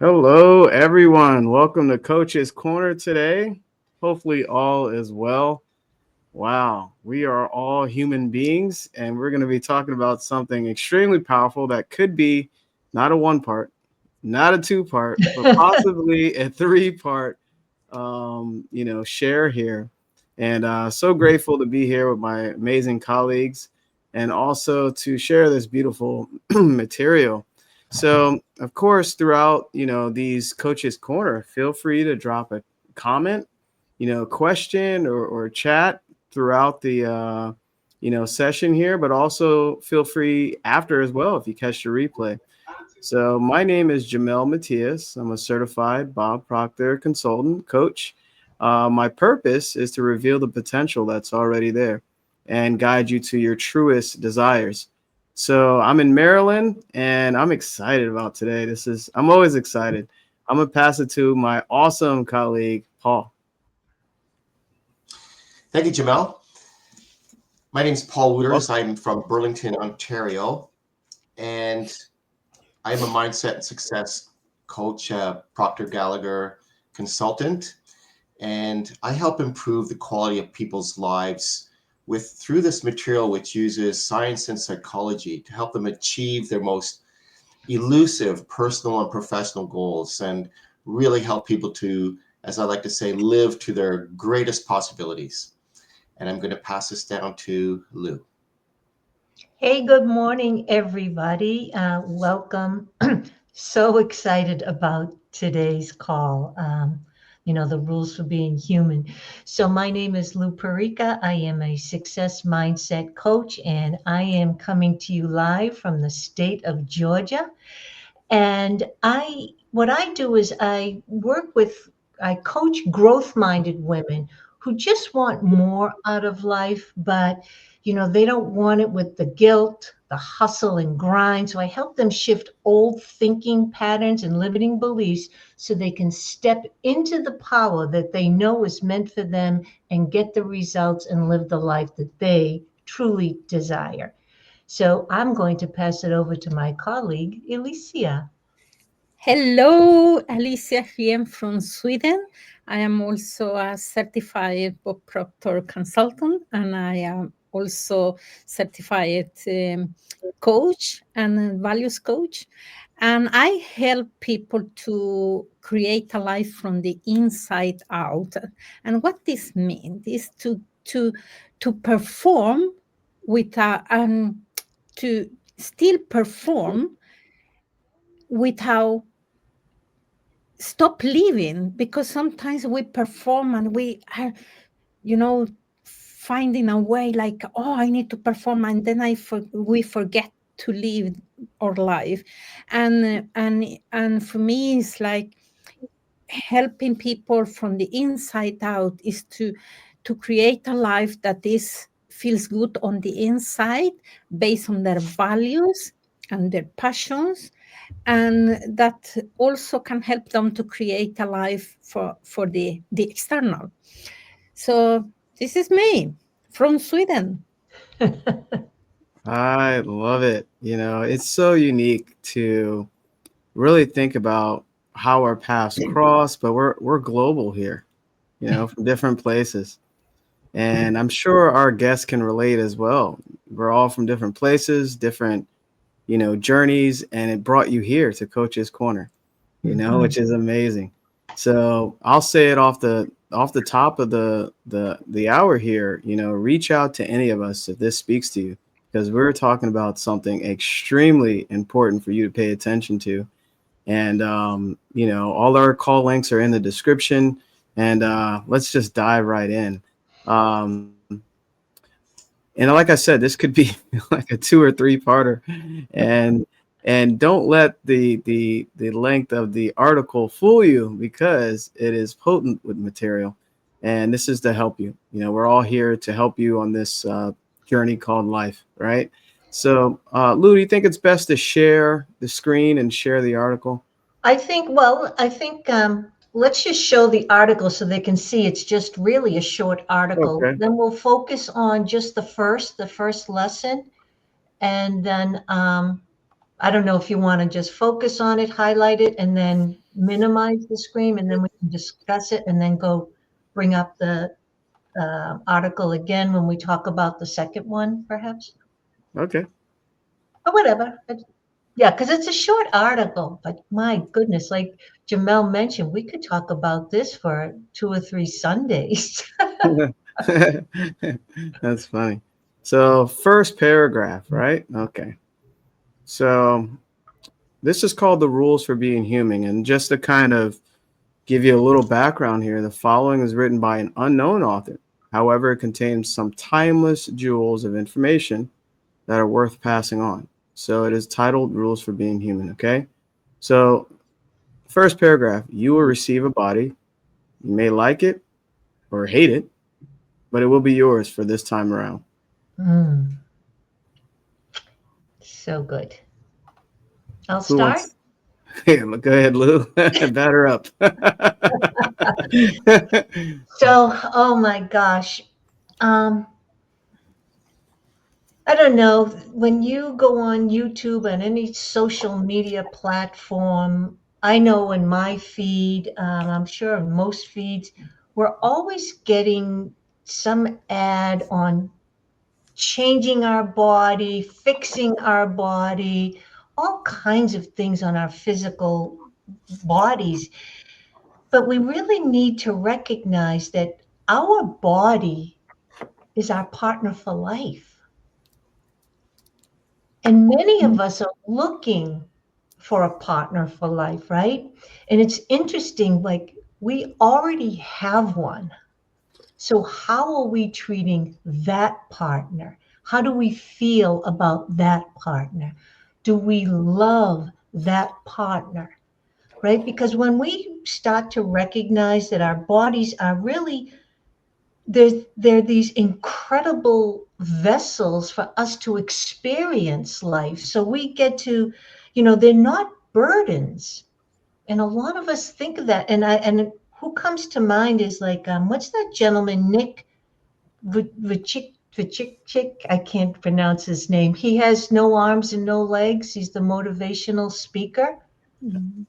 Hello, everyone. Welcome to Coach's Corner today. Hopefully, all is well. Wow, we are all human beings, and we're going to be talking about something extremely powerful that could be not a one part, not a two part, but possibly a three-part, share here. And so grateful to be here with my amazing colleagues and also to share this beautiful material. So, of course, throughout, these Coaches Corner, feel free to drop a comment, question or chat throughout the session here, but also feel free after as well if you catch the replay. So my name is Jamel Matias. I'm a certified Bob Proctor consultant coach. My purpose is to reveal the potential that's already there and guide you to your truest desires. So I'm in Maryland and I'm excited about today. I'm always excited. I'm gonna pass it to my awesome colleague, Paul. Thank you, Jamel. My name is Paul Wooters. Welcome. I'm from Burlington, Ontario, and I'm a mindset and success coach, Proctor Gallagher consultant, and I help improve the quality of people's lives through this material, which uses science and psychology to help them achieve their most elusive personal and professional goals, and really help people to, as I like to say, live to their greatest possibilities. And I'm going to pass this down to Lou. Hey, good morning, everybody. Welcome. So excited about today's call. The rules for being human. So, my name is Lou Perica. I am a success mindset coach, and I am coming to you live from the state of Georgia. And what I do is I coach growth minded women who just want more out of life, but they don't want it with the guilt, the hustle and grind. So I help them shift old thinking patterns and limiting beliefs so they can step into the power that they know is meant for them and get the results and live the life that they truly desire. So I'm going to pass it over to my colleague, Alicia. Hello, Alicia here from Sweden. I am also a certified Bob Proctor consultant, and I am also certified coach and values coach. And I help people to create a life from the inside out. And what this means is to perform with to still perform without stop living, because sometimes we perform and we are you know finding a way like, oh, I need to perform, and then we forget to live our life. And for me, it's like helping people from the inside out is to create a life that is feels good on the inside, based on their values and their passions, and that also can help them to create a life for the external. So this is me from Sweden. I love it. It's so unique to really think about how our paths cross, but we're global here, from different places. And I'm sure our guests can relate as well. We're all from different places, different, journeys, and it brought you here to Coach's Corner, which is amazing. So I'll say it off the top of the hour here, reach out to any of us if this speaks to you, because we're talking about something extremely important for you to pay attention to. And all our call links are in the description, and let's just dive right in. um and like I said, this could be like a 2 or 3 parter, and don't let the length of the article fool you, because it is potent with material, and this is to help you. We're all here to help you on this journey called life, right? So, Lou, do you think it's best to share the screen and share the article? I think let's just show the article so they can see it's just really a short article. Okay. Then we'll focus on just the first lesson, and then I don't know if you want to just focus on it, highlight it, and then minimize the screen, and then we can discuss it, and then go bring up the article again when we talk about the second one, perhaps, Okay. or whatever. Yeah, because it's a short article, but my goodness, like Jamel mentioned, we could talk about this for 2 or 3 Sundays. That's funny. So, first paragraph, right? Okay. So, this is called the rules for being human. And just to kind of give you a little background here, the following is written by an unknown author. However, it contains some timeless jewels of information that are worth passing on. So, it is titled Rules for Being Human. Okay. So, first paragraph, you will receive a body. You may like it or hate it, but it will be yours for this time around. Mm, so good. I'll Who start. wants? Hey, go ahead, Lou. Batter up. So, oh my gosh. Um, I don't know. When you go on YouTube and any social media platform, I know in my feed, I'm sure in most feeds, we're always getting some ad on changing our body, fixing our body, all kinds of things on our physical bodies. But we really need to recognize that our body is our partner for life. And many of us are looking for a partner for life, right? And it's interesting, like we already have one. So, how are we treating that partner? How do we feel about that partner? Do we love that partner? Right? Because when we start to recognize that our bodies are really they're these incredible vessels for us to experience life. So we get to, they're not burdens. And a lot of us think of that. And who comes to mind is like, what's that gentleman, Nick Vujicic? I can't pronounce his name. He has no arms and no legs. He's the motivational speaker. Mhm.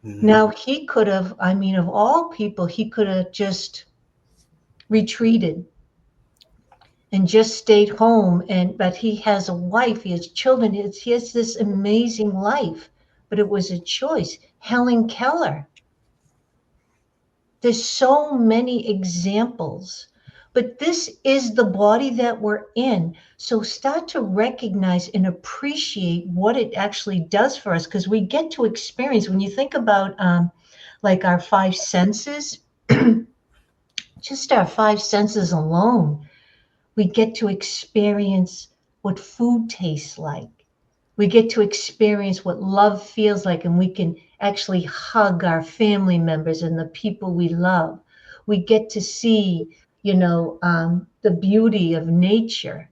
Now he could have, I mean, of all people, he could have just retreated and just stayed home, but he has a wife, he has children, he has this amazing life, but it was a choice. Helen Keller, there's so many examples, but this is the body that we're in. So start to recognize and appreciate what it actually does for us, because we get to experience, when you think about like our five senses, just our five senses alone, we get to experience what food tastes like. We get to experience what love feels like, and we can actually hug our family members and the people we love. We get to see, the beauty of nature.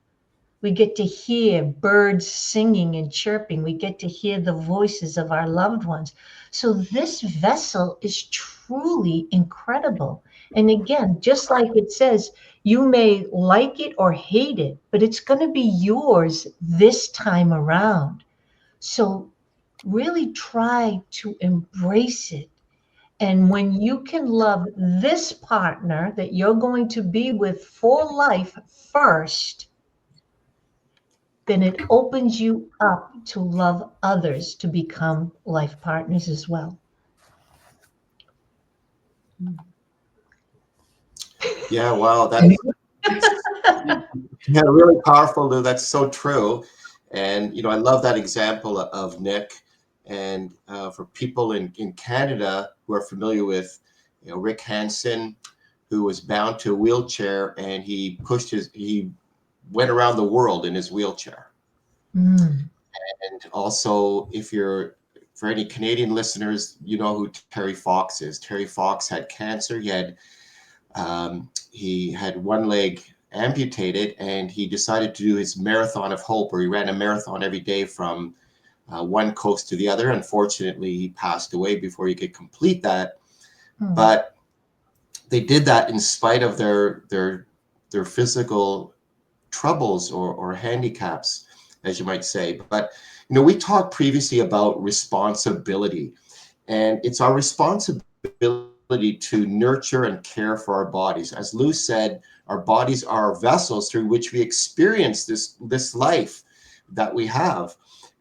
We get to hear birds singing and chirping. We get to hear the voices of our loved ones. So this vessel is truly incredible. And again, just like it says, you may like it or hate it, but it's going to be yours this time around. So really try to embrace it. And when you can love this partner that you're going to be with for life first, then it opens you up to love others to become life partners as well. Yeah, wow, yeah, really powerful, Lou. That's so true. And I love that example of Nick. And for people in Canada who are familiar with Rick Hansen, who was bound to a wheelchair, and he went around the world in his wheelchair. Mm. And also, for any Canadian listeners, you know who Terry Fox is. Terry Fox had cancer. He had one leg amputated, and he decided to do his marathon of hope, where he ran a marathon every day from one coast to the other. Unfortunately, he passed away before he could complete that. Mm. But they did that in spite of their physical troubles or handicaps, as you might say. But We talked previously about responsibility, and it's our responsibility to nurture and care for our bodies. As Lou said, our bodies are vessels through which we experience this life that we have.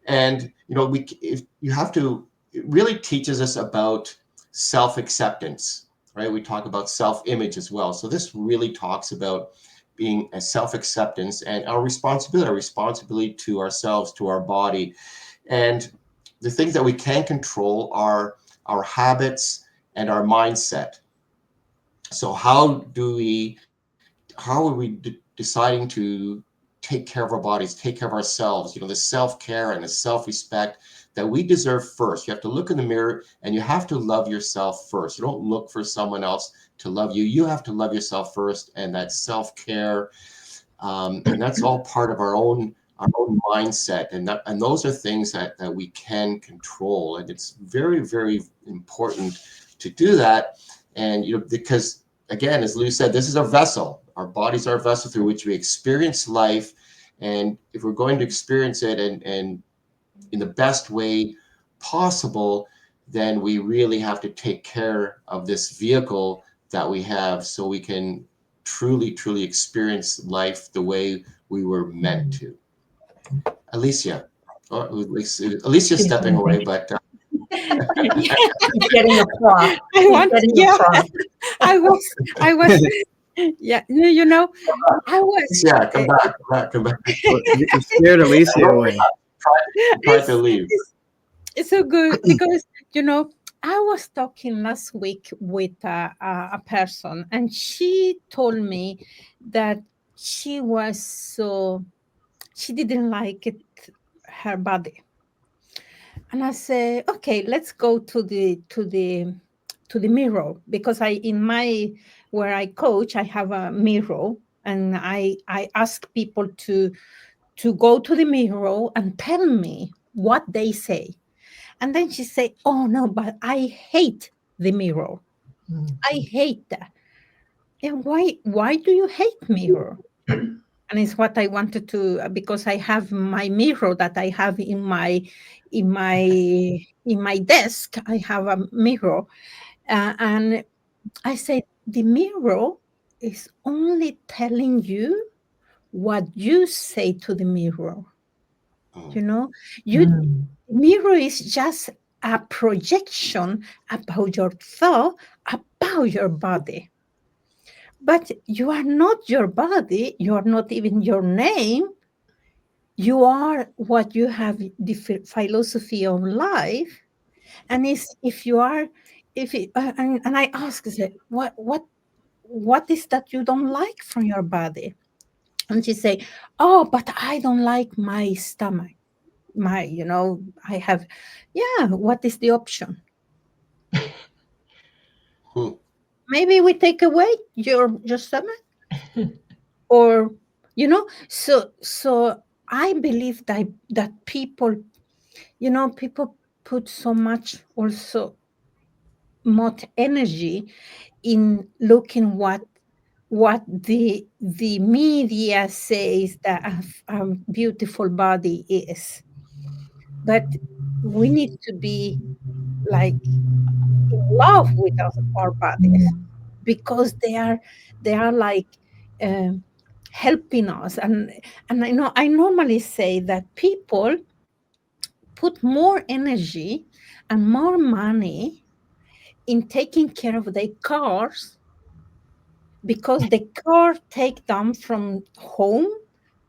And you have to, it really teaches us about self-acceptance, right? We talk about self-image as well. So this really talks about being a self-acceptance and our responsibility to ourselves, to our body. And the things that we can control are our habits and our mindset. So how are we deciding to take care of our bodies, take care of ourselves, the self-care and the self-respect that we deserve first. You have to look in the mirror and you have to love yourself first. You don't look for someone else to love you. You have to love yourself first, and that self-care, and that's all part of our own mindset, and those are things that we can control, and it's very, very important to do that. And because, again, as Lou said, this is our vessel. Our bodies are a vessel through which we experience life, and if we're going to experience it and in the best way possible, then we really have to take care of this vehicle that we have so we can truly, truly experience life the way we were meant to. Alicia. Oh, Alicia's She's stepping away, moving. but She's getting a prop. I She's want, getting a yeah, prop. I was, yeah, I was, yeah, come back, come back, come back. Well, you scared Alicia away. Try to it's, leave. it's so good because, I was talking last week with a person, and she told me that she didn't like it, her body. And I say, okay, let's go to the mirror, because in my, where I coach, I have a mirror, and I ask people to go to the mirror and tell me what they say. And then she say, oh no, but I hate the mirror. Mm. I hate that. And why do you hate mirror? And it's what I wanted to, because I have my mirror that I have in my in my desk. I have a mirror, and I say the mirror is only telling you what you say to the mirror. Mm. You know, you Mm. mirror is just a projection about your thought about your body. But you are not your body, you are not even your name. You are what you have, the philosophy of life. And is if you are, if it, and I ask, I say, what is that you don't like from your body? And she say, oh, but I don't like my stomach. I have, yeah, what is the option? Hmm. Maybe we take away your stomach, or so I believe that people put so much, also much energy in looking what the media says that a beautiful body is. But we need to be like in love with our bodies, because they are like, um, helping us. And I normally say that people put more energy and more money in taking care of their cars, because the car take them from home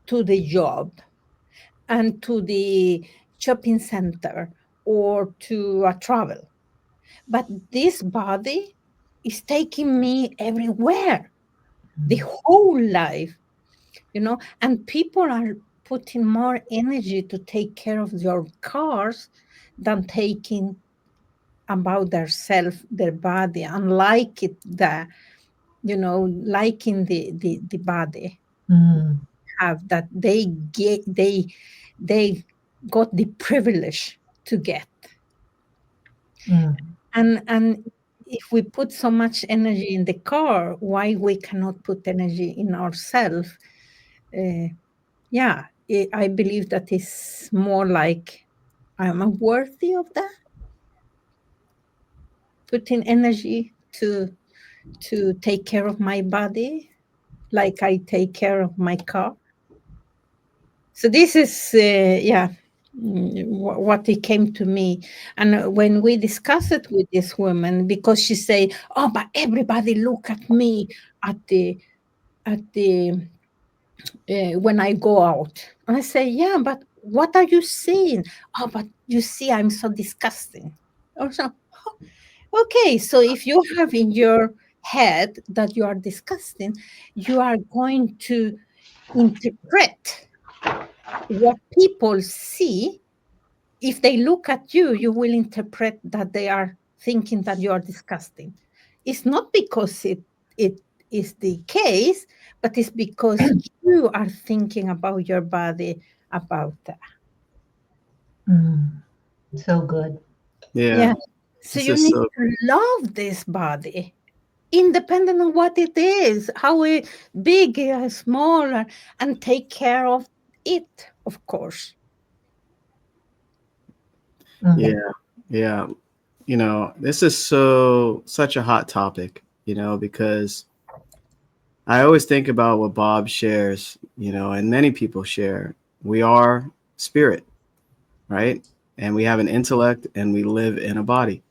to the job and to the shopping center or to a travel. But this body is taking me everywhere, the whole life, and people are putting more energy to take care of your cars than taking about their self, their body, and like it, liking the body Mm. have, that they got the privilege to get. Mm. And if we put so much energy in the car, why we cannot put energy in ourselves? Yeah, I believe that is more like Am I worthy of that? Putting energy to take care of my body like I take care of my car. So this is, what it came to me. And when we discuss it with this woman, because she say, "Oh, but everybody look at me at the when I go out." And I say, "Yeah, but what are you saying?" "Oh, but you see, I'm so disgusting." Or so, okay, so if you have in your head that you are disgusting, you are going to interpret what people see. If they look at you, you will interpret that they are thinking that you are disgusting. It's not because it is the case, but it's because you are thinking about your body, about that. Mm, so good. Yeah, Yeah. So this you is need so. to love this body, independent of what it is, how big or small, and take care of it, of course. Mm, Yeah, yeah. This is such a hot topic. Because I always think about what Bob shares. And many people share. We are spirit, right? And we have an intellect, and we live in a body.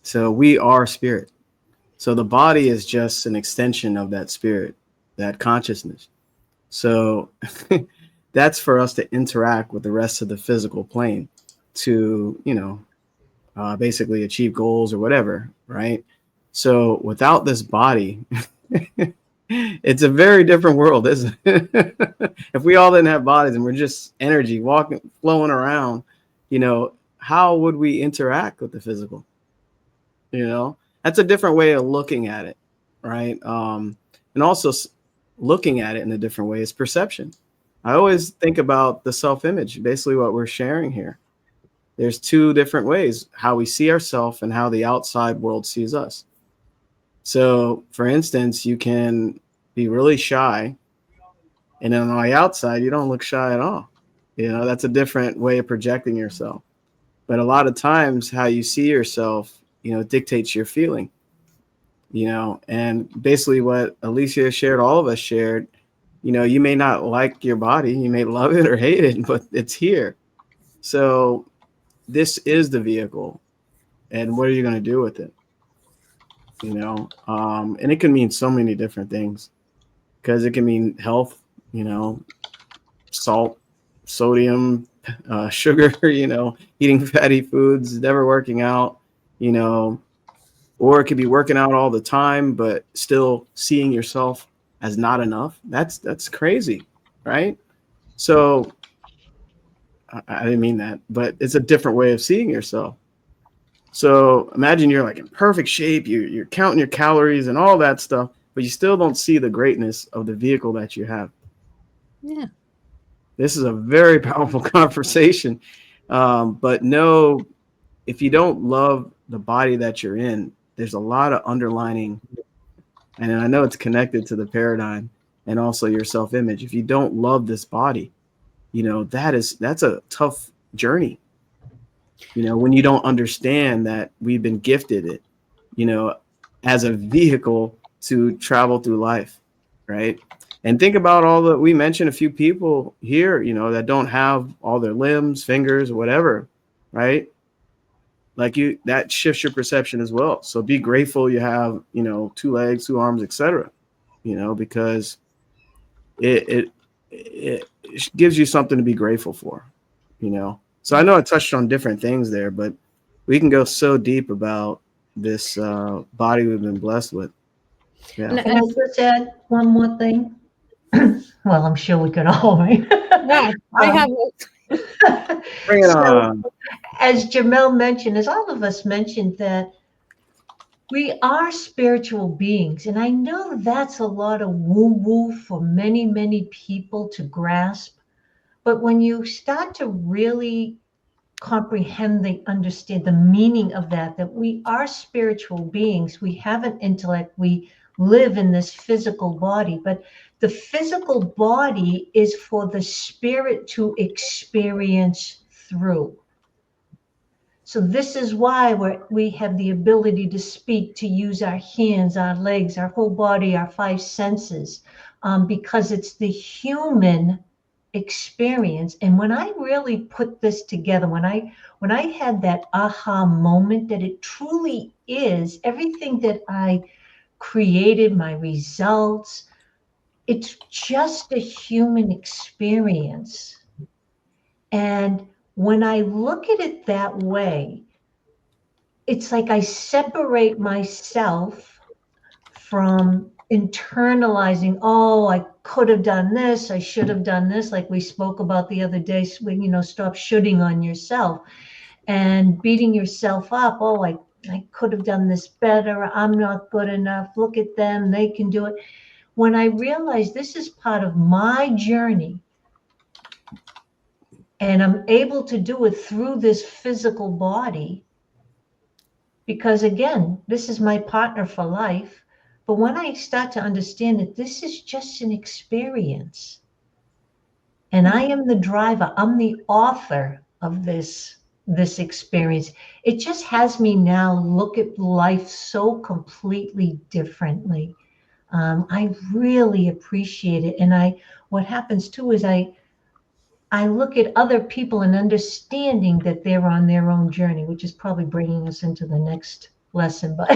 So we are spirit. So the body is just an extension of that spirit, that consciousness. So that's for us to interact with the rest of the physical plane to, basically achieve goals or whatever, right? So without this body, it's a very different world, isn't it? If we all didn't have bodies and we're just energy walking, flowing around, how would we interact with the physical? That's a different way of looking at it, right? And also looking at it in a different way is perception. I always think about the self-image, basically what we're sharing here. There's two different ways: how we see ourselves and how the outside world sees us. So for instance, you can be really shy, and then on the outside you don't look shy at all. That's a different way of projecting yourself. But a lot of times how you see yourself, dictates your feeling. And basically what Alicia shared, all of us shared, you may not like your body, you may love it or hate it, but it's here. So this is the vehicle, and what are you going to do with it? And it can mean so many different things, because it can mean health, salt, sodium, sugar, eating fatty foods, never working out, you know, or it could be working out all the time, but still seeing yourself as not enough. That's crazy, right? So I didn't mean that, but it's a different way of seeing yourself. So imagine you're like in perfect shape, you're counting your calories and all that stuff, but you still don't see the greatness of the vehicle that you have. Yeah. This is a very powerful conversation. But no, if you don't love the body that you're in, there's a lot of underlining, and I know it's connected to the paradigm and also your self-image. If you don't love this body, that's a tough journey. When you don't understand that we've been gifted it, you know, as a vehicle to travel through life, right? And think about all that we mentioned, a few people here, that don't have all their limbs, fingers, or whatever, right? Like that shifts your perception as well. So be grateful you have, two legs, two arms, etc. Because it, it it gives you something to be grateful for. So I know I touched on different things there, but we can go so deep about this body we've been blessed with. Yeah. And, Can I and just add one more thing? Well, I'm sure we could all, right? yeah, I Um, have. Bring it so, on. as Jamel mentioned, as all of us mentioned, that we are spiritual beings. And I know that's a lot of woo woo for many, many people to grasp. But when you start to really comprehend, they understand the meaning of that we are spiritual beings, we have an intellect, we live in this physical body, but the physical body is for the spirit to experience through. So this is why we have the ability to speak, to use our hands, our legs, our whole body, our five senses, because it's the human experience. And when I really put this together, when I had that aha moment that it truly is everything that I created, my results, it's just a human experience. And when I look at it that way, it's like I separate myself from internalizing, oh, I could have done this, I should have done this, like we spoke about the other day, when, stop shooting on yourself and beating yourself up. Oh, I could have done this better. I'm not good enough. Look at them. They can do it. When I realize this is part of my journey and I'm able to do it through this physical body, because again, this is my partner for life. But when I start to understand that this is just an experience and I am the driver, I'm the author of this experience, it just has me now look at life so completely differently. I really appreciate it. And what happens too is I look at other people and understanding that they're on their own journey, which is probably bringing us into the next lesson. But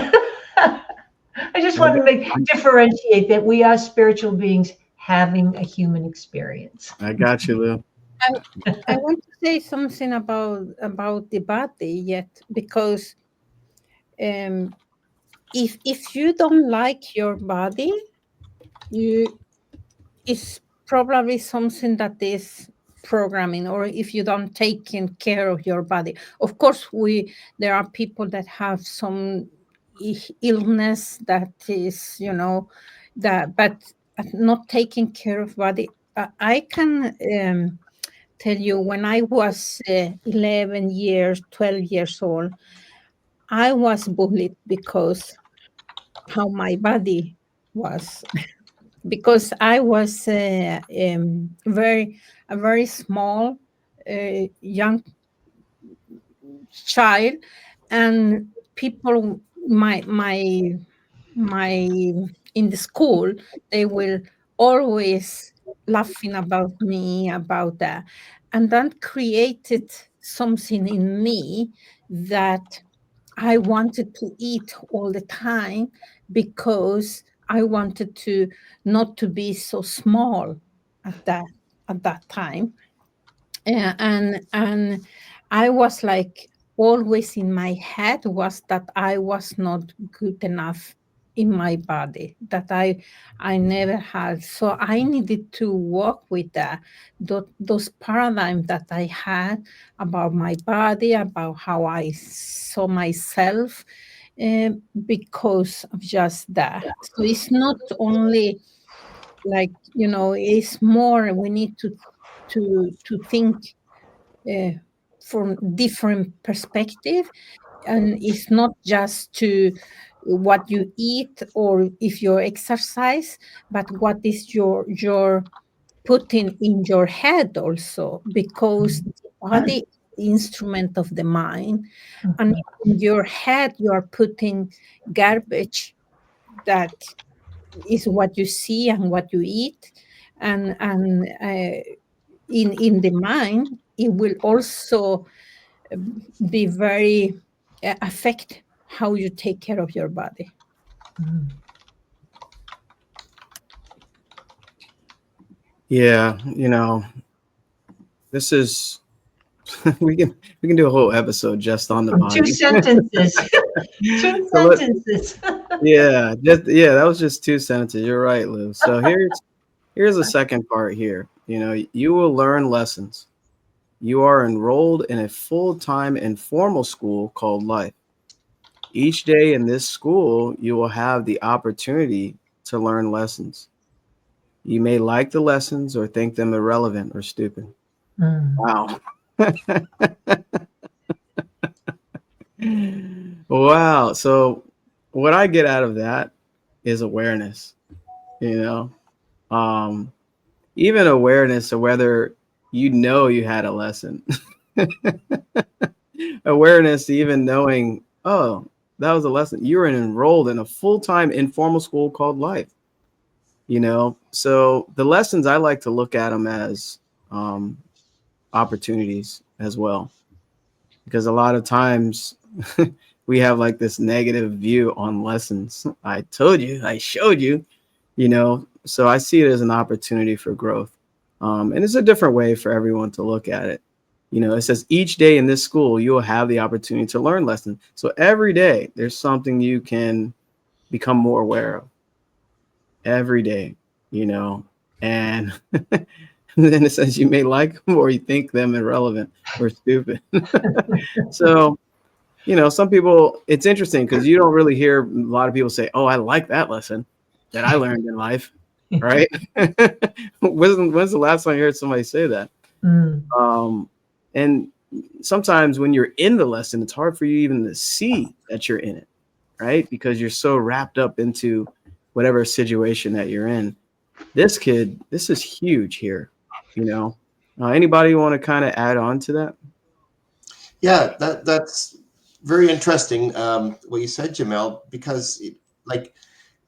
I just I want to got, differentiate that we are spiritual beings having a human experience. I got you, Lou. I, I want to say something about the body yet, because if you don't like your body, you it's probably something that is programming, or if you don't taking care of your body. Of course, there are people that have some illness that is, that, but not taking care of body. I can tell you, when I was 11 years, 12 years old, I was bullied because how my body was. Because I was a very small young child, and people, my in the school, they will always laughing about me about that, and that created something in me that I wanted to eat all the time, because I wanted to not to be so small at that time. And I was like, always in my head was that I was not good enough in my body, that I never had. So I needed to work with that, those paradigms that I had about my body, about how I saw myself, because of just that. So it's not only like, it's more, we need to think uh, from different perspective, and it's not just to what you eat or if you exercise, but what is your putting in your head also, because the body is the instrument of the mind, and in your head you are putting garbage that is what you see and what you eat, and in the mind it will also be very affect how you take care of your body. Yeah, this is we can do a whole episode just on the Two body. sentences. Two So let sentences. yeah, that was just two sentences. You're right, Lou. So here's the second part here. You will learn lessons. You are enrolled in a full-time informal school called life. Each day in this school, you will have the opportunity to learn lessons. You may like the lessons or think them irrelevant or stupid. Wow. Wow. So what I get out of that is awareness, you know, um, even awareness of whether you had a lesson. awareness to even knowing, oh, that was a lesson. You're enrolled in a full-time informal school called life, So the lessons, I like to look at them as um, opportunities as well, because a lot of times we have like this negative view on lessons. I told you, I showed you, so I see it as an opportunity for growth. And it's a different way for everyone to look at it. It says each day in this school, you will have the opportunity to learn lessons. So every day there's something you can become more aware of every day, and then it says you may like them or you think them irrelevant or stupid. So, some people, it's interesting because you don't really hear a lot of people say, oh, I like that lesson that I learned in life, right? When's the last time you heard somebody say that? Mm. And sometimes when you're in the lesson, it's hard for you even to see that you're in it, right? Because you're so wrapped up into whatever situation that you're in. This is huge here, Anybody want to kind of add on to that? Yeah, that's very interesting, what you said, Jamel, because like,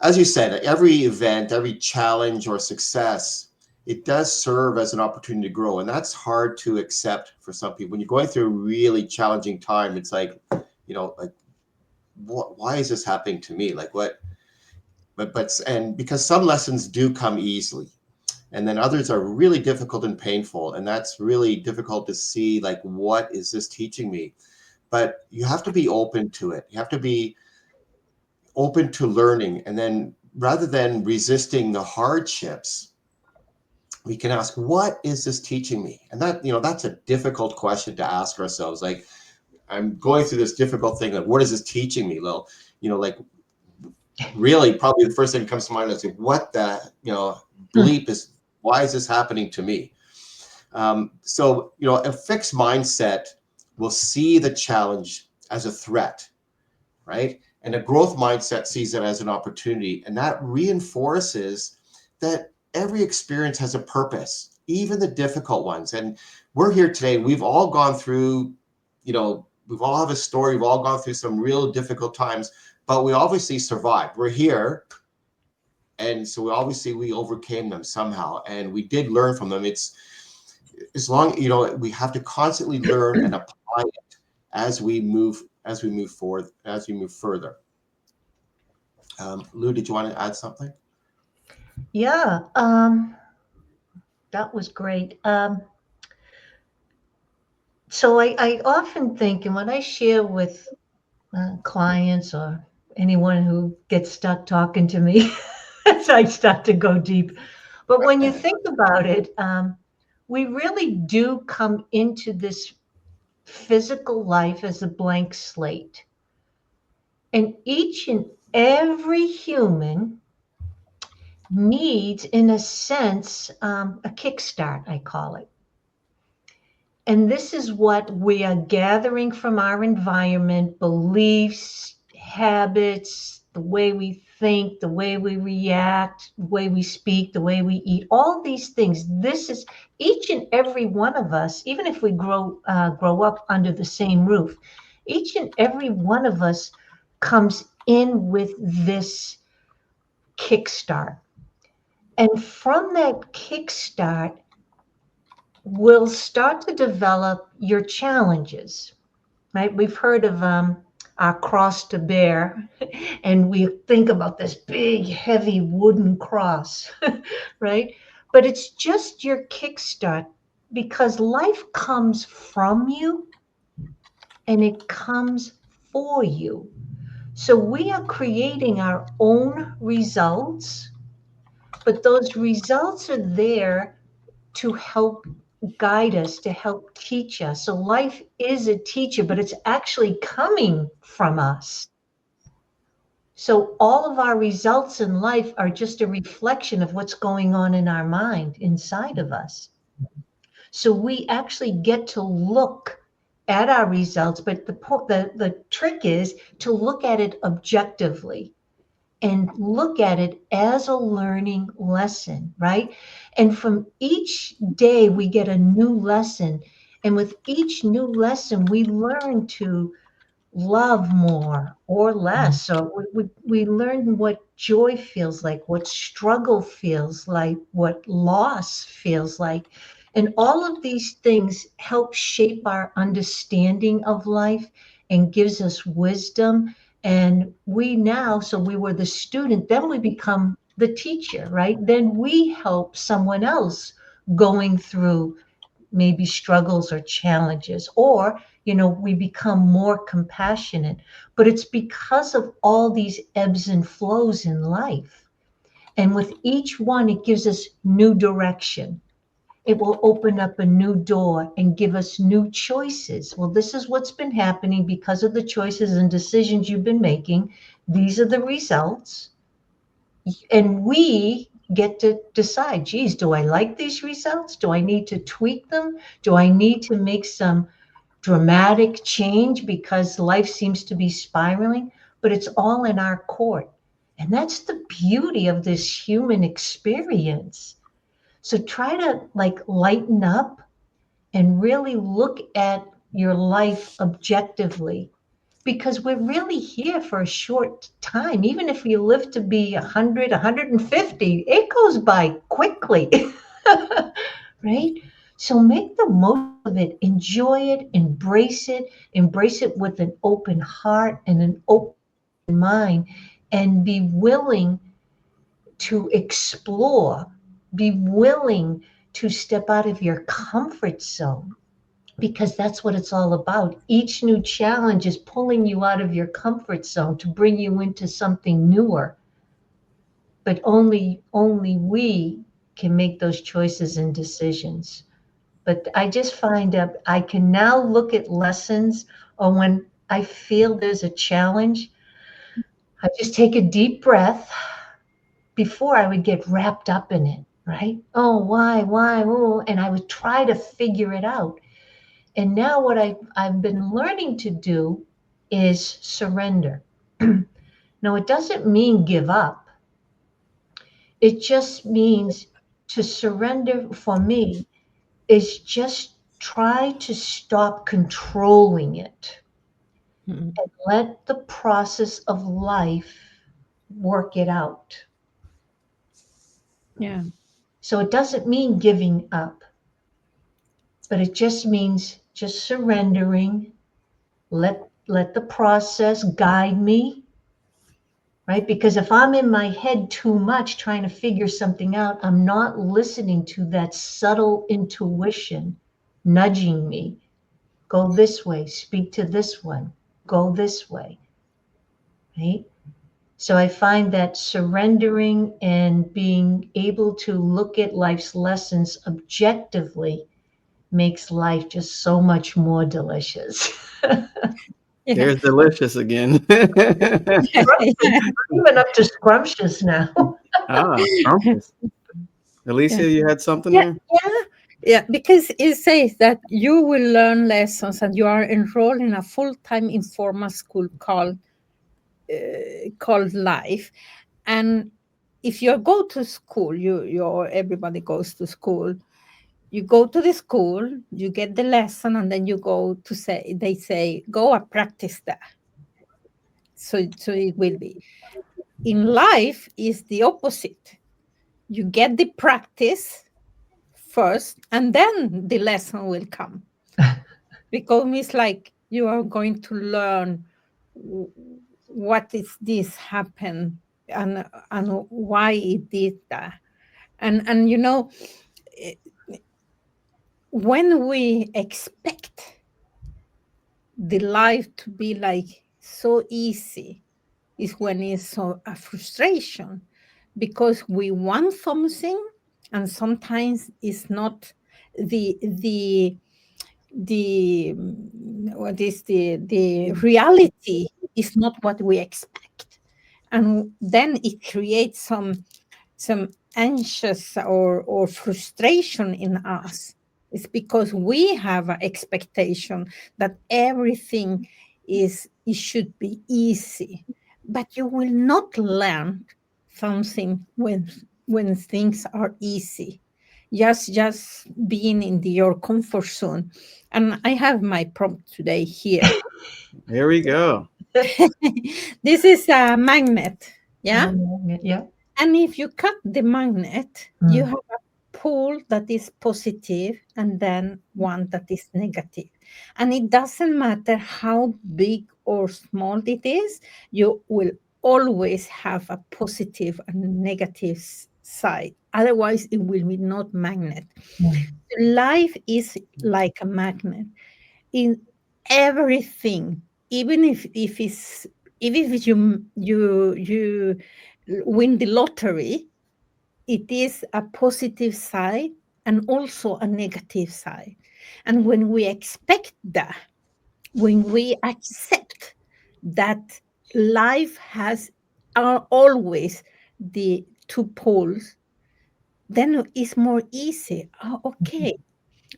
as you said, every event, every challenge or success, it does serve as an opportunity to grow. And that's hard to accept for some people. When you're going through a really challenging time, it's like, like, why is this happening to me? Like what? And because some lessons do come easily, and then others are really difficult and painful. And that's really difficult to see, like, what is this teaching me? But you have to be open to it. You have to be open to learning. And then rather than resisting the hardships, we can ask, what is this teaching me? And that's a difficult question to ask ourselves. Like, I'm going through this difficult thing. Like, what is this teaching me? Well, like, really, probably the first thing that comes to mind is, like, what the, bleep is, why is this happening to me? So, a fixed mindset will see the challenge as a threat, right? And a growth mindset sees it as an opportunity. And that reinforces that every experience has a purpose, even the difficult ones. And we're here today. We've all gone through, we've all have a story. We've all gone through some real difficult times, but we obviously survived. We're here. And so we overcame them somehow. And we did learn from them. It's as long, we have to constantly learn and apply it as we move forward, as we move further. Lou, did you want to add something? Yeah, that was great. So I often think, and when I share with clients or anyone who gets stuck talking to me, as I start to go deep, but when you think about it, we really do come into this physical life as a blank slate. And each and every human needs, in a sense, a kickstart, I call it. And this is what we are gathering from our environment: beliefs, habits, the way we think, the way we react, the way we speak, the way we eat, all these things. This is each and every one of us, even if we grow up under the same roof, each and every one of us comes in with this kickstart. And from that kickstart, will start to develop your challenges, right? We've heard of our cross to bear, and we think about this big, heavy wooden cross, right? But it's just your kickstart, because life comes from you and it comes for you. So we are creating our own results, but those results are there to help guide us, to help teach us. So life is a teacher, but it's actually coming from us. So all of our results in life are just a reflection of what's going on in our mind inside of us. So we actually get to look at our results, but the trick is to look at it objectively and look at it as a learning lesson, right? And from each day we get a new lesson. And with each new lesson, we learn to love more or less. So we learn what joy feels like, what struggle feels like, what loss feels like. And all of these things help shape our understanding of life and gives us wisdom. And we now, so we were the student, then we become the teacher, right? Then we help someone else going through maybe struggles or challenges, or we become more compassionate. But it's because of all these ebbs and flows in life, and with each one it gives us new direction. It will open up a new door and give us new choices. Well, this is what's been happening because of the choices and decisions you've been making. These are the results, and we get to decide, geez, do I like these results? Do I need to tweak them? Do I need to make some dramatic change because life seems to be spiraling? But it's all in our court. And that's the beauty of this human experience. So try to lighten up and really look at your life objectively, because we're really here for a short time. Even if you live to be 100, 150, it goes by quickly, right? So make the most of it, enjoy it, embrace it with an open heart and an open mind, and be willing to explore, be willing to step out of your comfort zone, because that's what it's all about. Each new challenge is pulling you out of your comfort zone to bring you into something newer. But only we can make those choices and decisions. But I just find that I can now look at lessons, or when I feel there's a challenge, I just take a deep breath. Before, I would get wrapped up in it, right? Oh, why? Oh, and I would try to figure it out. And now what I've been learning to do is surrender. Now, it doesn't mean give up. It just means to surrender for me is just try to stop controlling it Mm. and let the process of life work it out. Yeah. So it doesn't mean giving up, but it just means just surrendering. Let the process guide me, right? Because if I'm in my head too much trying to figure something out, I'm not listening to that subtle intuition nudging me. Go this way, speak to this one, go this way, right? So I find that surrendering and being able to look at life's lessons objectively makes life just so much more delicious. Yeah. There's delicious again. Even up to scrumptious now. Ah, scrumptious. Yeah. Alicia, you had something Yeah. there? Yeah. Yeah. Because it says that you will learn lessons and you are enrolled in a full-time informal school called Life. And if you go to school, everybody goes to school. You go to the school, you get the lesson, and then you go to say, they say, go and practice that. So it will be. In life is the opposite. You get the practice first, and then the lesson will come. Because it's like you are going to learn what is this happen, and why it did that. And eh, when we expect the life to be like so easy is when it's so a frustration, because we want something and sometimes it's not the what is the reality is not what we expect, and then it creates some anxious or frustration in us. It's because we have an expectation that everything is it should be easy, but you will not learn something when things are easy. just being in your comfort zone. And I have my prompt today here. Here we go. This is a magnet, yeah. Yeah. And if you cut the magnet, you Mm. have a pole that is positive and then one that is negative. And it doesn't matter how big or small it is, you will always have a positive and negative side. Otherwise, it will be not magnet. Mm. Life is like a magnet in everything, even if you win the lottery, it is a positive side and also a negative side. And when we expect that, when we accept that life has always the two poles, then it's more easy. Oh, okay,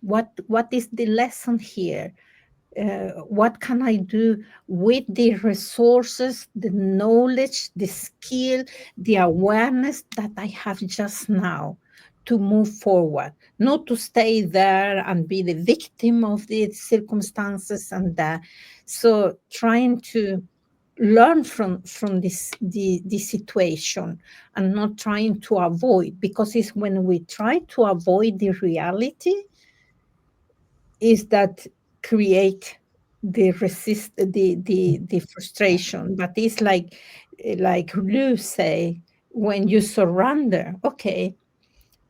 what is the lesson here? What can I do with the resources, the knowledge, the skill, the awareness that I have just now to move forward, not to stay there and be the victim of the circumstances and that. So trying to learn from the situation and not trying to avoid, because it's when we try to avoid the reality is that create the the frustration. But it's like Lou say, when you surrender, okay,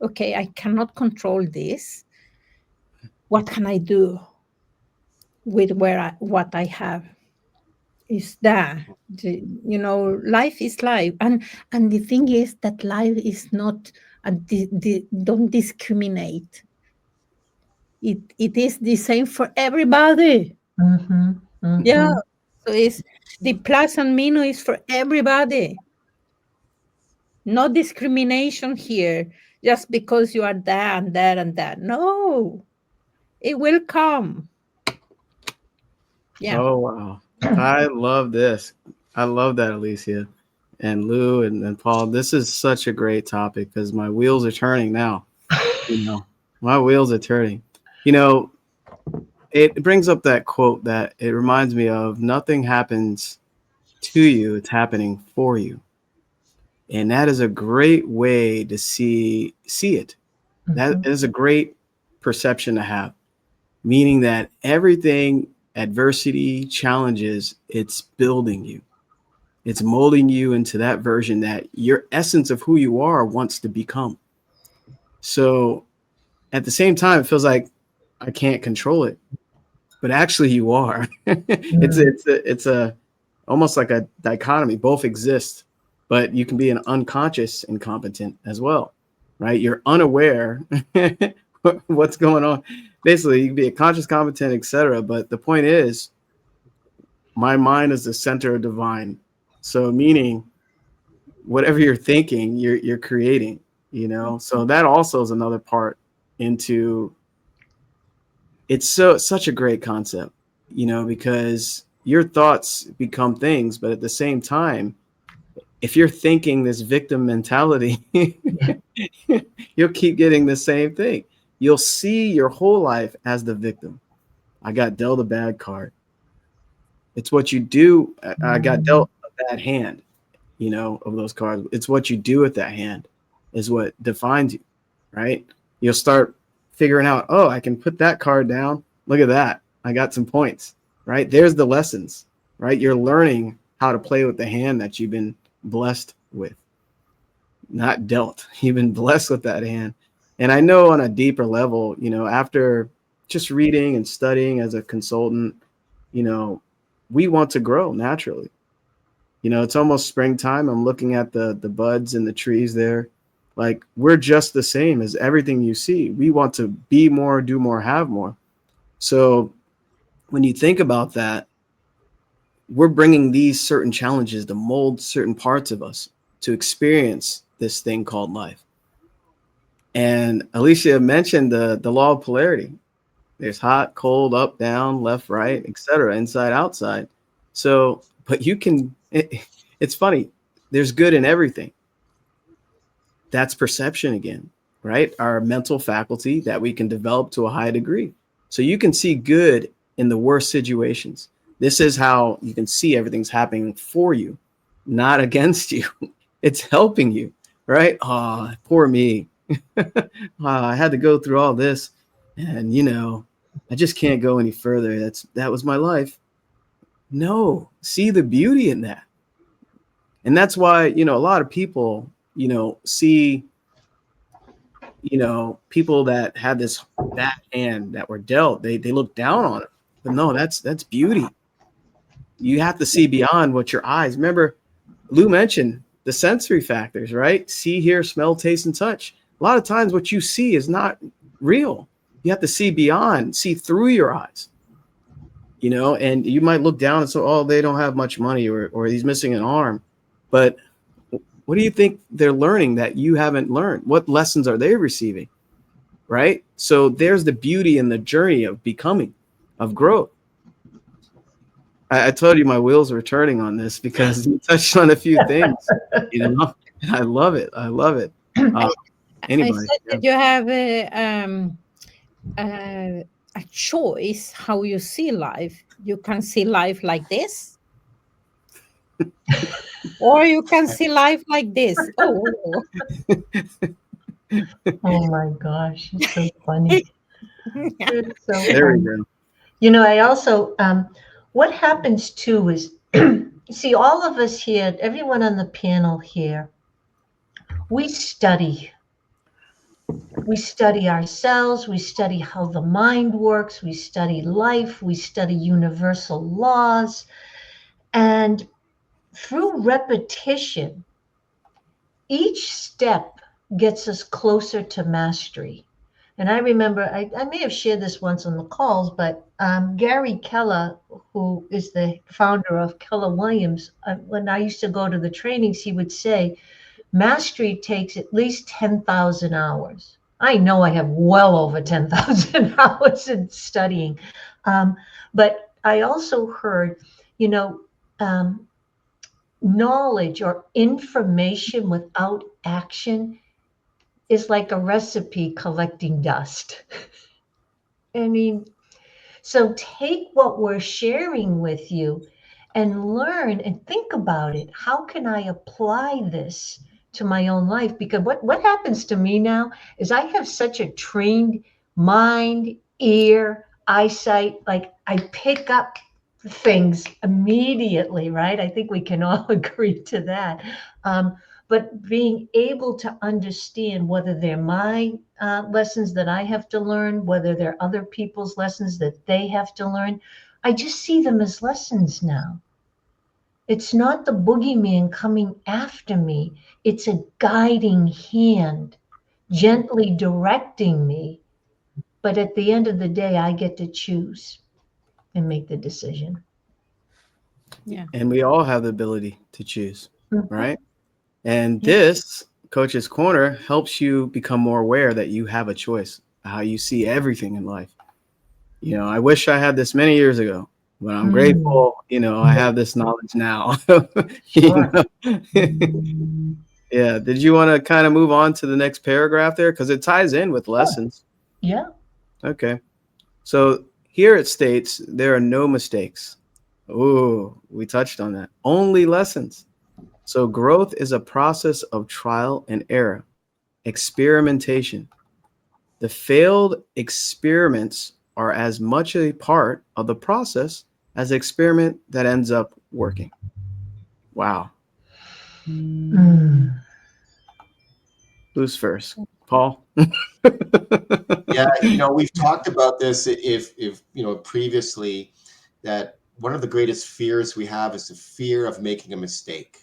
I cannot control this. What can I do with what I have? Is that life is life, and the thing is that life is not don't discriminate. It is the same for everybody. Mhm. Yeah. Mhm. So it's the plus and minus is for everybody. No discrimination here just because you are there and there and there. No, it will come. Yeah. Oh wow. I love this. I love that, Alicia and Lou and Paul. This is such a great topic because my wheels are turning now. You know, my wheels are turning. You know, it brings up that quote that it reminds me of: nothing happens to you, it's happening for you. And that is a great way to see it. That Mhm. is a great perception to have, meaning that everything, adversity, challenges, it's building you. It's molding you into that version that your essence of who you are wants to become. So at the same time, it feels like I can't control it, but actually you are. Mm. It's a almost like a dichotomy. Both exist, but you can be an unconscious incompetent as well, right? You're unaware what's going on. Basically, you can be a conscious competent, etc. But the point is, my mind is the center of divine. So meaning whatever you're thinking, you're creating, you know. So that also is another part into it's such a great concept, you know, because your thoughts become things, but at the same time, if you're thinking this victim mentality, you'll keep getting the same thing. You'll see your whole life as the victim. I got dealt a bad card. It's what you do. I got Mm. dealt a bad hand, you know, of those cards. It's what you do with that hand is what defines you, right? You'll start figuring out, oh, I can put that card down. Look at that. I got some points, right? There's the lessons, right? You're learning how to play with the hand that you've been blessed with, not dealt. You've been blessed with that hand. And I know on a deeper level, you know, after just reading and studying as a consultant, you know, we want to grow naturally. You know, it's almost springtime. I'm looking at the buds and the trees there. Like we're just the same as everything you see. We want to be more, do more, have more. So when you think about that, we're bringing these certain challenges to mold certain parts of us to experience this thing called life. And Alicia mentioned the law of polarity. There's hot, cold, up, down, left, right, etc., inside, outside. So, but you can. It's funny. There's good in everything. That's perception again, right? Our mental faculty that we can develop to a high degree. So you can see good in the worst situations. This is how you can see everything's happening for you, not against you. It's helping you, right? Oh, poor me. I had to go through all this, and I just can't go any further. That was my life. No, see the beauty in that. And that's why, a lot of people, see, people that had this bad hand that were dealt, they look down on it. But no, that's beauty. You have to see beyond what your eyes. Remember, Lou mentioned the sensory factors, right? See, hear, smell, taste, and touch. A lot of times what you see is not real. You have to see beyond, see through your eyes. And you might look down and say, oh, they don't have much money, or he's missing an arm. But what do you think they're learning that you haven't learned? What lessons are they receiving? Right? So there's the beauty in the journey of becoming, of growth. I told you my wheels were turning on this because you touched on a few things, I love it. I love it. I Anybody? said that you have a choice how you see life. You can see life like this, or you can see life like this. Oh, Oh my gosh, it's so funny. It's so There we funny. go. I also, what happens too is, see, all of us here, everyone on the panel here, we study. We study ourselves, we study how the mind works, we study life, we study universal laws. And through repetition, each step gets us closer to mastery. And I remember, I may have shared this once on the calls, but Gary Keller, who is the founder of Keller Williams, when I used to go to the trainings, he would say, mastery takes at least 10,000 hours. I know I have well over 10,000 hours in studying. But I also heard, um, knowledge or information without action is like a recipe collecting dust. I mean, so take what we're sharing with you and learn and think about it. How can I apply this to my own life? Because what happens to me now is I have such a trained mind, ear, eyesight. Like I pick up things immediately, right? I think we can all agree to that. But being able to understand whether they're my lessons that I have to learn, whether they're other people's lessons that they have to learn, I just see them as lessons now. It's not the boogeyman coming after me, it's a guiding hand, gently directing me. But at the end of the day, I get to choose and make the decision. yeah. And we all have the ability to choose, Mhm. right? And Yeah. this Coach's Corner helps you become more aware that you have a choice, how you see everything in life. I wish I had this many years ago, but I'm Mm, grateful, I have this knowledge now. You sure. know? Yeah. Did you want to kind of move on to the next paragraph there? Because it ties in with Sure. lessons. Yeah. Okay. So here it states there are no mistakes. Oh, we touched on that. Only lessons. So growth is a process of trial and error, experimentation. The failed experiments are as much a part of the process as the experiment that ends up working. Wow. Mm. Who's first? Paul? Yeah, we've talked about this if previously, that one of the greatest fears we have is the fear of making a mistake,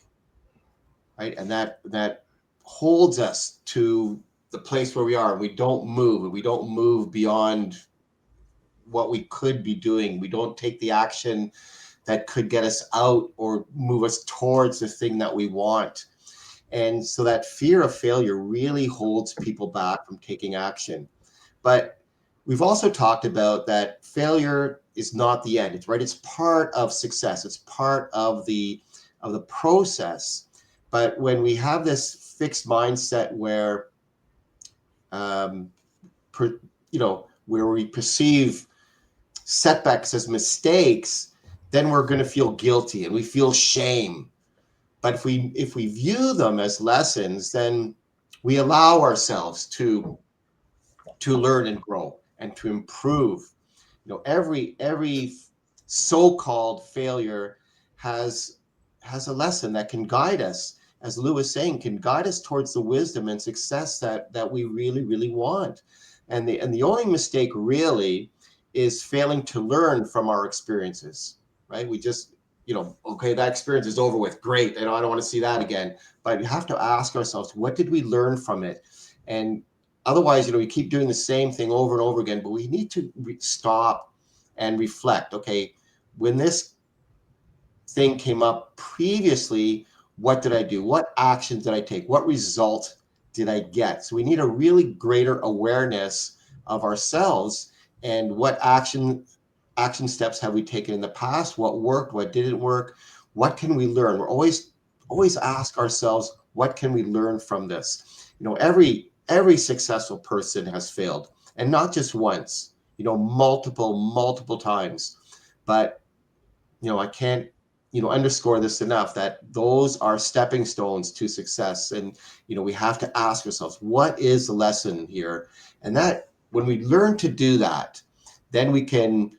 right? And that holds us to the place where we are, and we don't move, and we don't move beyond what we could be doing. We don't take the action that could get us out or move us towards the thing that we want. And so that fear of failure really holds people back from taking action. But we've also talked about that failure is not the end. It's right. It's part of success. It's part of the process. But when we have this fixed mindset where um, per, where we perceive setbacks as mistakes, then we're going to feel guilty and we feel shame. But if we view them as lessons, then we allow ourselves to learn and grow and to improve. Every so-called failure has a lesson that can guide us, as Lou was saying, can guide us towards the wisdom and success that we really, really want. And the only mistake really is failing to learn from our experiences, right? We just, okay, that experience is over with. Great. And I don't want to see that again. But we have to ask ourselves, what did we learn from it? And otherwise, we keep doing the same thing over and over again. But we need to stop and reflect. Okay, when this thing came up previously, what did I do? What actions did I take? What result did I get? So we need a really greater awareness of ourselves and what action steps have we taken in the past? What worked? What didn't work? What can we learn? We're always ask ourselves, what can we learn from this? Every successful person has failed, and not just once, multiple times. But I can't underscore this enough, that those are stepping stones to success. And we have to ask ourselves, what is the lesson here? And that, when we learn to do that, then we can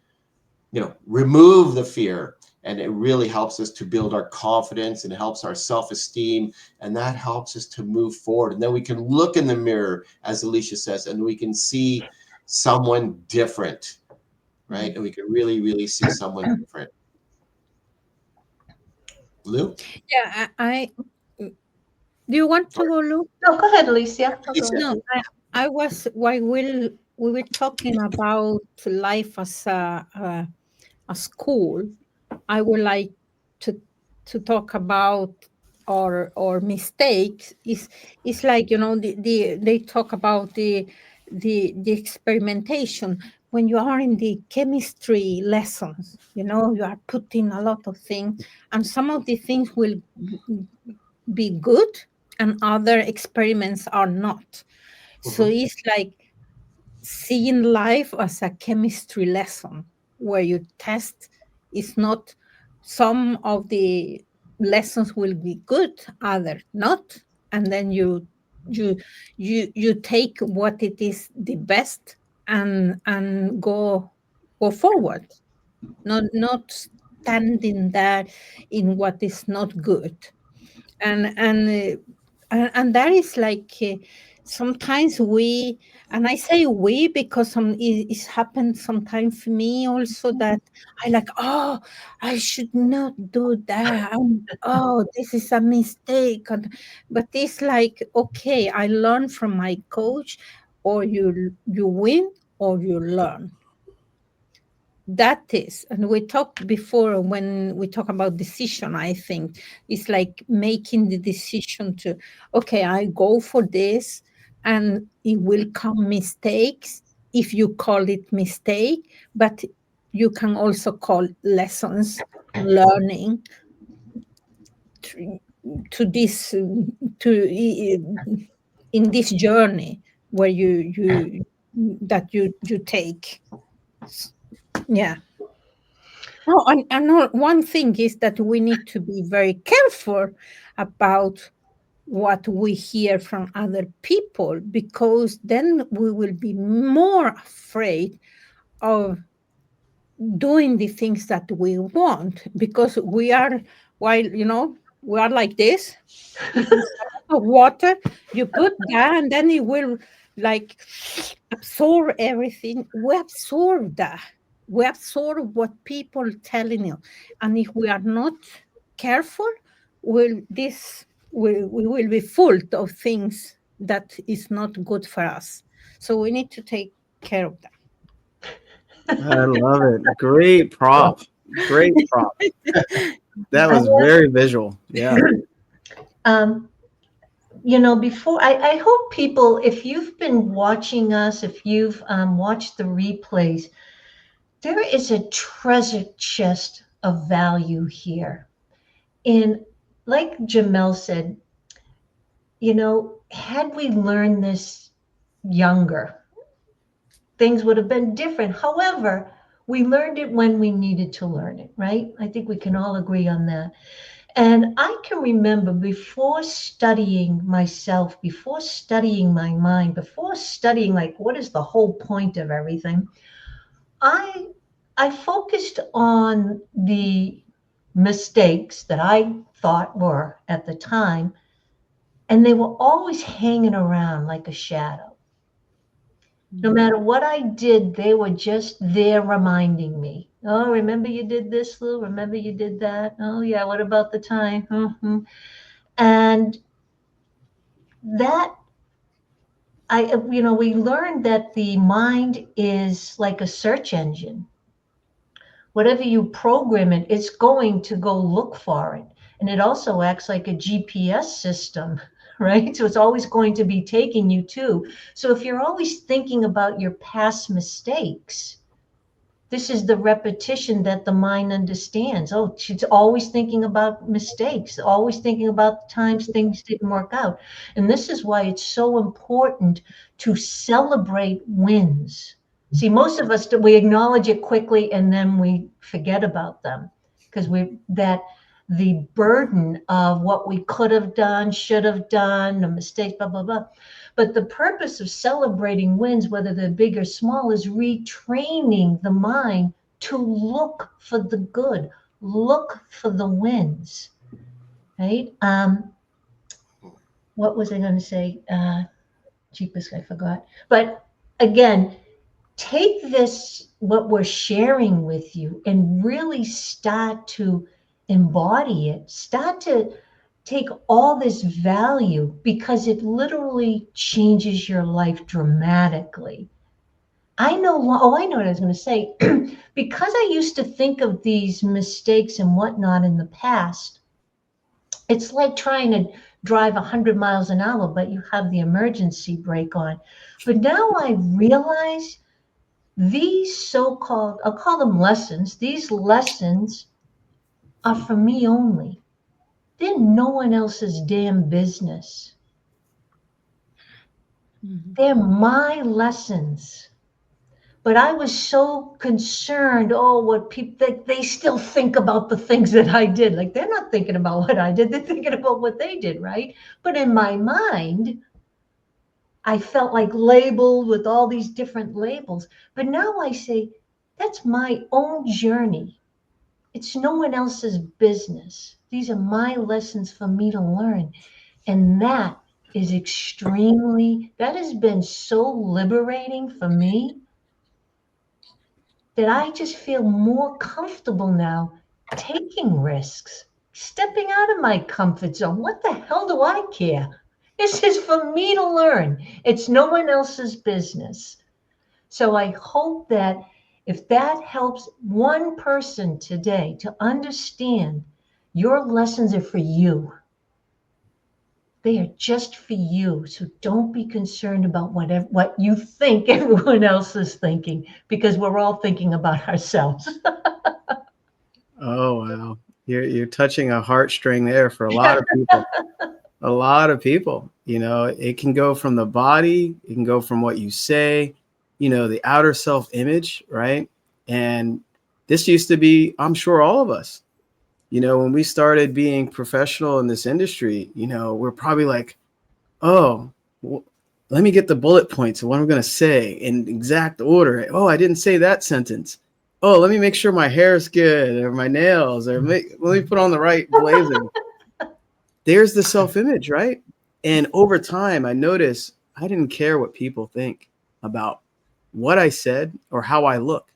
remove the fear, and it really helps us to build our confidence, and it helps our self-esteem, and that helps us to move forward. And then we can look in the mirror, as Alicia says, and we can see someone different, right? And we can really, really see someone different. Lou? Yeah, do you want to Or go, Lou? No, go ahead, Alicia. No, go Alicia? ahead. No, I was while we were talking about life as a school. I would like to talk about our mistakes. Is like, they talk about the experimentation. When you are in the chemistry lessons, you are putting a lot of things, and some of the things will be good and other experiments are not. So Mhm. it's like seeing life as a chemistry lesson where you test. Is not, some of the lessons will be good, other not, and then you you take what it is the best, and go forward, not standing there in what is not good. And that is like, sometimes we, and I say we because it's happened sometimes for me also, that I like, oh, I should not do that. Oh, this is a mistake. But it's like, okay, I learn from my coach, or you win or you learn. That is, and we talked before, when we talk about decision, I think it's like making the decision to, okay, I go for this, and it will come mistakes if you call it mistake, but you can also call lessons, learning, to, to this to in this journey where you that you take. Yeah. No, and one thing is that we need to be very careful about what we hear from other people, because then we will be more afraid of doing the things that we want, because we are, while we are like this. If it's a lot of water, you put that, and then it will like absorb everything. We absorb that. We absorb what people telling you, and if we are not careful, we will be full of things that is not good for us. So we need to take care of I love it. Great prop. Great prop. That I was very visual. Yeah. um, before I hope people, if you've been watching us, if you've watched the replays, there is a treasure chest of value here. And like Jamel said, had we learned this younger, things would have been different. However, we learned it when we needed to learn it, right? I think we can all agree on that. And I can remember before studying myself, before studying my mind, before studying like what is the whole point of everything, I I focused on the mistakes that I thought were at the time, and they were always hanging around like a shadow. No matter what I did, they were just there reminding me. Oh, remember you did this, Lou? Remember you did that? Oh, yeah. What about the time? And that we learned that the mind is like a search engine. Whatever you program it, it's going to go look for it. And it also acts like a GPS system, right? So it's always going to be taking you to. So if you're always thinking about your past mistakes, this is the repetition that the mind understands. Oh, she's always thinking about mistakes, always thinking about times things didn't work out. And this is why it's so important to celebrate wins. See, most of us, we acknowledge it quickly and then we forget about them because the burden of what we could have done, should have done, the mistakes, blah, blah, blah. But the purpose of celebrating wins, whether they're big or small, is retraining the mind to look for the good, look for the wins, right? What was I going to say? Jeepers, I forgot. But again, take this, what we're sharing with you, and really start to embody it. Start to take all this value because it literally changes your life dramatically. I know what I was going to say. Because I used to think of these mistakes and whatnot in the past, it's like trying to drive 100 miles an hour, but you have the emergency brake on. But now I realize these so-called, I'll call them lessons, these lessons are for me only. They're no one else's damn business. They're my lessons. But I was so concerned, what people, they still think about the things that I did. Like they're not thinking about what I did, they're thinking about what they did, right? But in my mind, I felt like labeled with all these different labels. But now I say, that's my own journey. It's no one else's business. These are my lessons for me to learn. And that has been so liberating for me that I just feel more comfortable now taking risks, stepping out of my comfort zone. What the hell do I care? This is for me to learn. It's no one else's business. So I hope that if that helps one person today to understand your lessons are for you. They are just for you. So don't be concerned about what you think everyone else is thinking, because we're all thinking about ourselves. Oh wow, you're touching a heartstring there for a lot of people. A lot of people, it can go from the body, it can go from what you say, the outer self image, right? And this used to be, I'm sure all of us, when we started being professional in this industry, we're probably like, oh, well, let me get the bullet points of what I'm going to say in exact order. Oh, I didn't say that sentence. Oh, let me make sure my hair is good, or my nails, or let me put on the right blazer. There's the self-image, right? And over time, I noticed I didn't care what people think about what I said or how I look.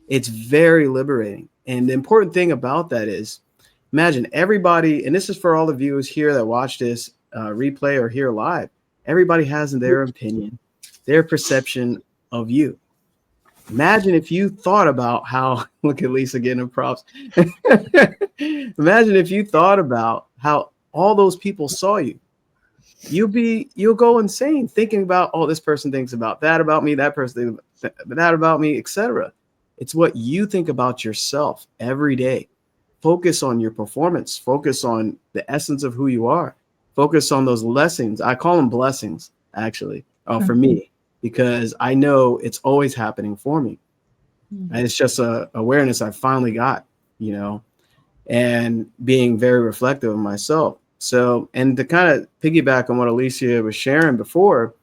It's very liberating. And the important thing about that is, imagine everybody, and this is for all the viewers here that watch this replay or here live, everybody has their opinion, their perception of you. Imagine if you thought about how, look at Lisa getting props. Imagine if you thought about how all those people saw you. You'll go insane thinking about, oh, this person thinks about that about me, that person thinks that about me, etc. It's what you think about yourself every day. Focus on your performance. Focus on the essence of who you are. Focus on those lessons. I call them blessings, actually, for me. because I know it's always happening for me. And it's just a awareness I finally got, you know, and being very reflective of myself. So, and to kind of piggyback on what Alicia was sharing before,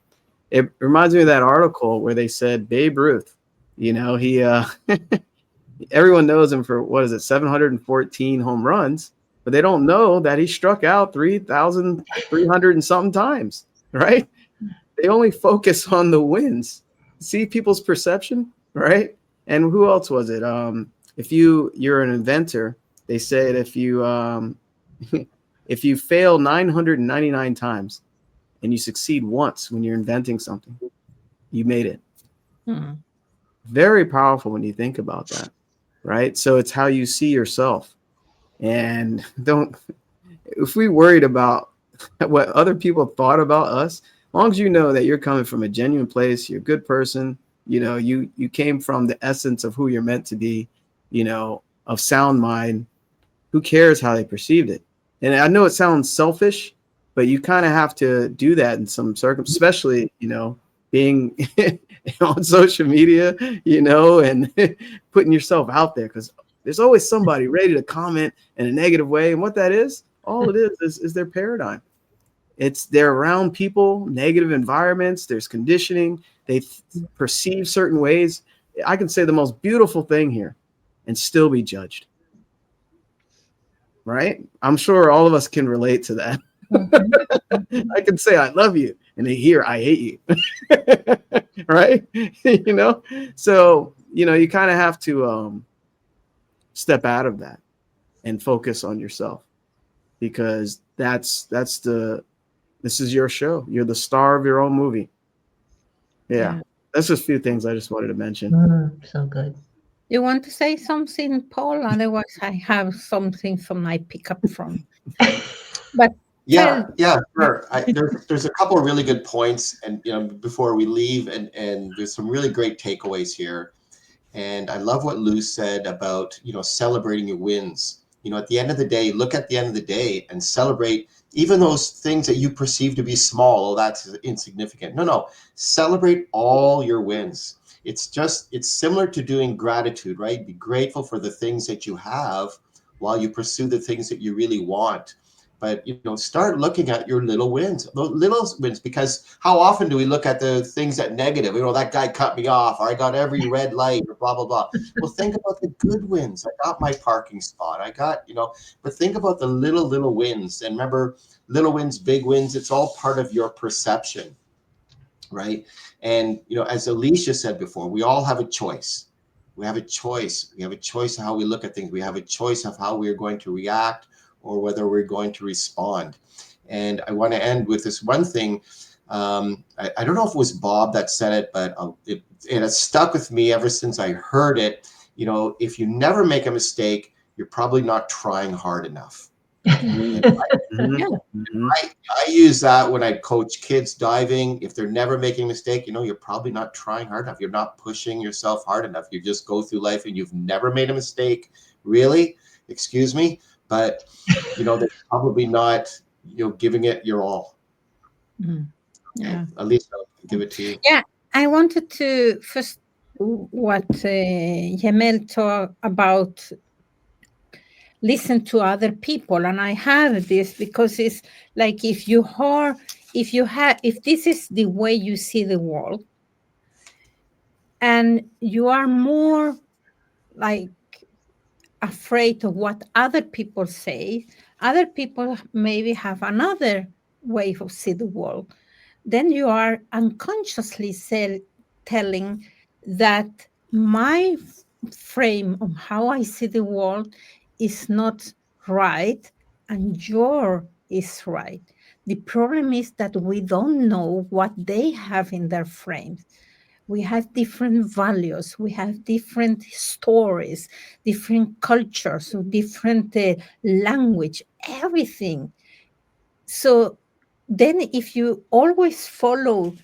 it reminds me of that article where they said Babe Ruth, you know, he everyone knows him for, what is it, 714 home runs, but they don't know that he struck out 3,300 and something times, right? They only focus on the wins. See people's perception, right? And who else was it? If you're an inventor, they say that if you fail 999 times and you succeed once when you're inventing something, you made it. Mm. Very powerful when you think about that, right? So it's how you see yourself. And don't, if we worried about what other people thought about us, as long as you know that you're coming from a genuine place, you're a good person, you know, you came from the essence of who you're meant to be, you know, of sound mind, who cares how they perceived it? And I know it sounds selfish, but you kind of have to do that in some circumstances, especially, you know, being on social media, you know, and putting yourself out there, because there's always somebody ready to comment in a negative way. And what that is, all it is their paradigm. It's they're around people, negative environments, there's conditioning, they perceive certain ways. I can say the most beautiful thing here and still be judged. Right? I'm sure all of us can relate to that. I can say I love you and they hear I hate you. Right? You know? So, you know, you kind of have to step out of that and focus on yourself, because this is your show. You're the star of your own movie. Yeah. That's just a few things I just wanted to mention. So good. You want to say something, Paul? Otherwise, I have something from I pick up from. But Yeah, tell. yeah, sure. There's a couple of really good points, and you know, before we leave, and there's some really great takeaways here. And I love what Lou said about, you know, celebrating your wins. You know, at the end of the day, look at the end of the day and celebrate even those things that you perceive to be small. Oh, that's insignificant. No, celebrate all your wins. It's similar to doing gratitude, right? Be grateful for the things that you have while you pursue the things that you really want. But you know, start looking at your little wins, those little wins, because how often do we look at the things that negative? You know, that guy cut me off, or I got every red light, or blah blah blah. Well, think about the good wins. I got my parking spot. I got, you know, but think about the little wins. And remember, little wins, big wins. It's all part of your perception, right? And you know, as Alicia said before, we all have a choice. We have a choice. We have a choice of how we look at things. We have a choice of how we're going to react or whether we're going to respond. And I want to end with this one thing. I don't know if it was Bob that said it, but it has stuck with me ever since I heard it. You know, if you never make a mistake, you're probably not trying hard enough. And I use that when I coach kids diving. If they're never making a mistake, you know, you're probably not trying hard enough. You're not pushing yourself hard enough. You just go through life and you've never made a mistake. Really? Excuse me? But, you know, they're probably not, you know, giving it your all. Yeah. At least I'll give it to you. Yeah, I wanted to first what Yamel talked about, listen to other people, and I have this because it's like if this is the way you see the world, and you are more like afraid of what other people say, other people maybe have another way of see the world, then you are unconsciously telling that my frame of how I see the world is not right and your is right. The problem is that we don't know what they have in their frames. We have different values, we have different stories, different cultures, different language, everything. So then if you always follow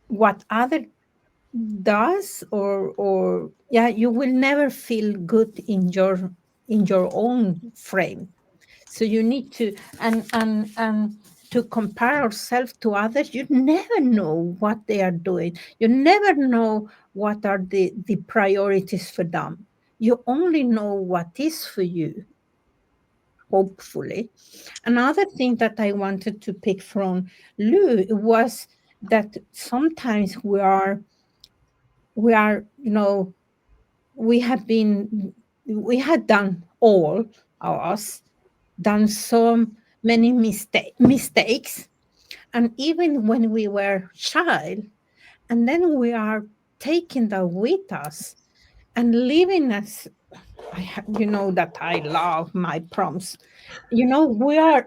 what other does, or yeah, you will never feel good in your own frame. So you need to, and to compare ourselves to others, you never know what they are doing. You never know what are the priorities for them. You only know what is for you, hopefully. Another thing that I wanted to pick from Lou was that sometimes we are, we have been, we had done all of us, done so many mistakes. And even when we were child, and then we are taking that with us and living as you know that I love my prompts. We are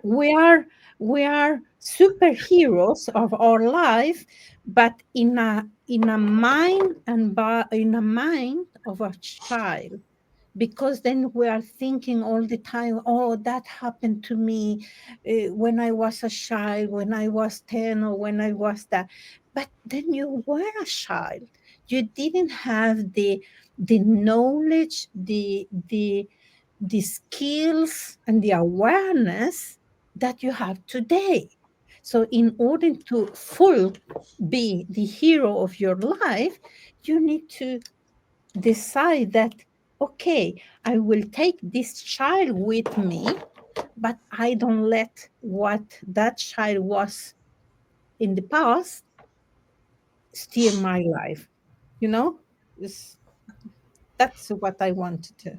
superheroes of our life, but in a mind in a mind of a child, because then we are thinking all the time, oh, that happened to me when I was a child, when I was 10, or when I was that. But then you were a child. You didn't have the knowledge, the skills and the awareness that you have today. So in order to full be the hero of your life, you need to decide that, okay, I will take this child with me, but I don't let what that child was in the past steer my life. You know, It's- that's what I wanted to.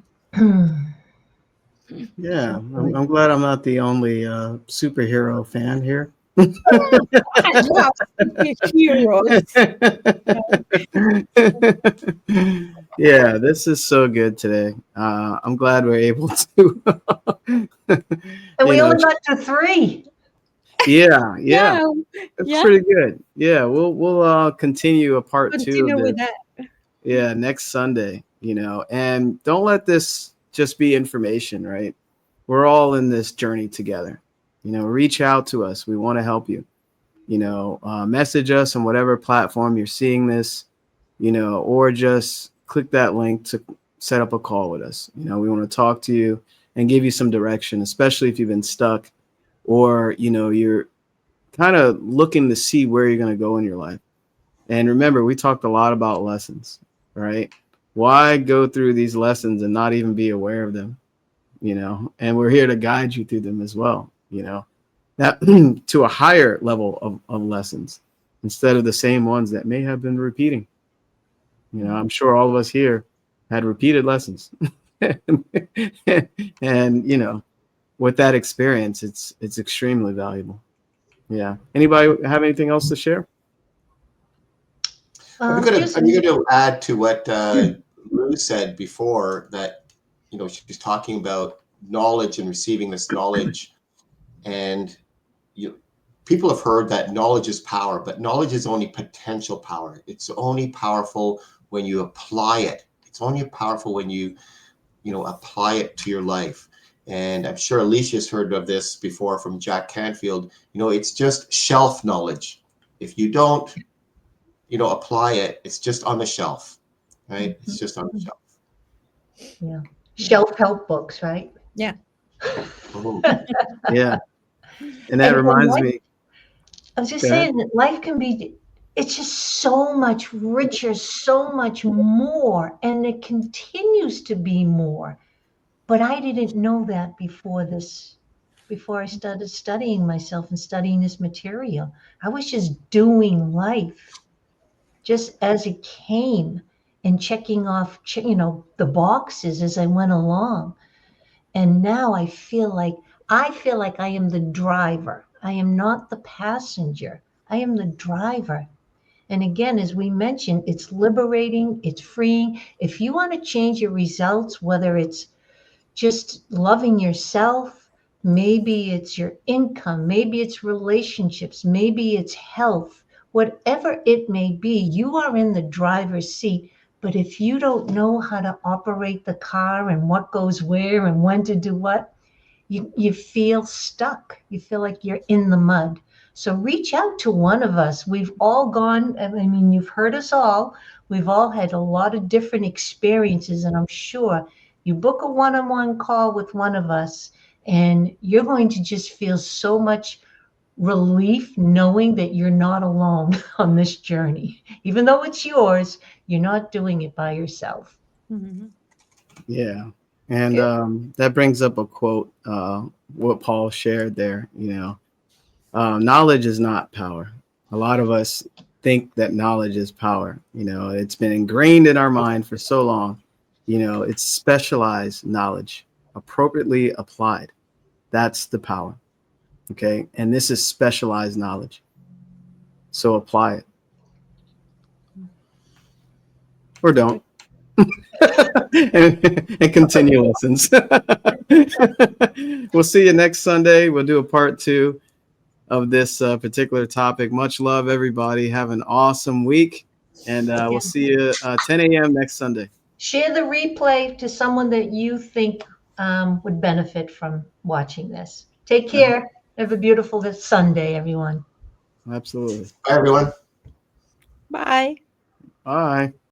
Yeah, Good. I'm glad I'm not the only superhero fan here. I love heroes. Yeah, this is so good today. I'm glad we're able to, And you we know, only got to three. yeah, yeah, Yeah, it's yeah. pretty good. Yeah, we'll continue a part two of Continue with this. that. Yeah, next Sunday, and don't let this just be information, right? We're all in this journey together. Reach out to us. We want to help you. Message us on whatever platform you're seeing this, or just click that link to set up a call with us. We want to talk to you and give you some direction, especially if you've been stuck or, you're kind of looking to see where you're going to go in your life. And remember, we talked a lot about lessons, right? Why go through these lessons and not even be aware of them, And we're here to guide you through them as well, that to a higher level of lessons instead of the same ones that may have been repeating. I'm sure all of us here had repeated lessons. and, with that experience, it's extremely valuable. Yeah. Anybody have anything else to share? Just I'm going to add to what Lou said before, that she's talking about knowledge and receiving this knowledge, and you people have heard that knowledge is power, but knowledge is only potential power. It's only powerful when you apply it. It's only powerful when you apply it to your life. And I'm sure Alicia's heard of this before from Jack Canfield. It's just shelf knowledge. If you don't apply it, it's just on the shelf, right? It's just on the shelf. yeah, Yeah. shelf help books, right? Yeah. Mhm. Yeah. And that And reminds life, me, I was just go ahead. saying that life can be, it's just so much richer, so much more, and it continues to be more. But I didn't know that before this, before I started studying myself and studying this material. I was just doing life just as it came and checking off, the boxes as I went along. And now I feel like I am the driver. I am not the passenger. I am the driver. And again, as we mentioned, it's liberating, it's freeing. If you want to change your results, whether it's just loving yourself, maybe it's your income, maybe it's relationships, maybe it's health, whatever it may be, you are in the driver's seat. But if you don't know how to operate the car and what goes where and when to do what, you feel stuck. You feel like you're in the mud. So reach out to one of us. We've all gone, I mean, you've heard us all. We've all had a lot of different experiences, and I'm sure you book a one-on-one call with one of us, and you're going to just feel so much relief knowing that you're not alone on this journey. Even though it's yours, you're not doing it by yourself. Mhm. Yeah. And Good. that brings up a quote, what Paul shared there. Knowledge is not power. A lot of us think that knowledge is power. It's been ingrained in our mind for so long. It's specialized knowledge, appropriately applied. That's the power. Okay. And this is specialized knowledge. So apply it or don't. and continue lessons. We'll see you next Sunday. We'll do a part 2 of this particular topic. Much love, everybody. Have an awesome week. And we'll see you 10 a.m. next Sunday. Share the replay to someone that you think would benefit from watching this. Take care. Have a beautiful Sunday, everyone. Absolutely. Bye, everyone. Bye. Bye.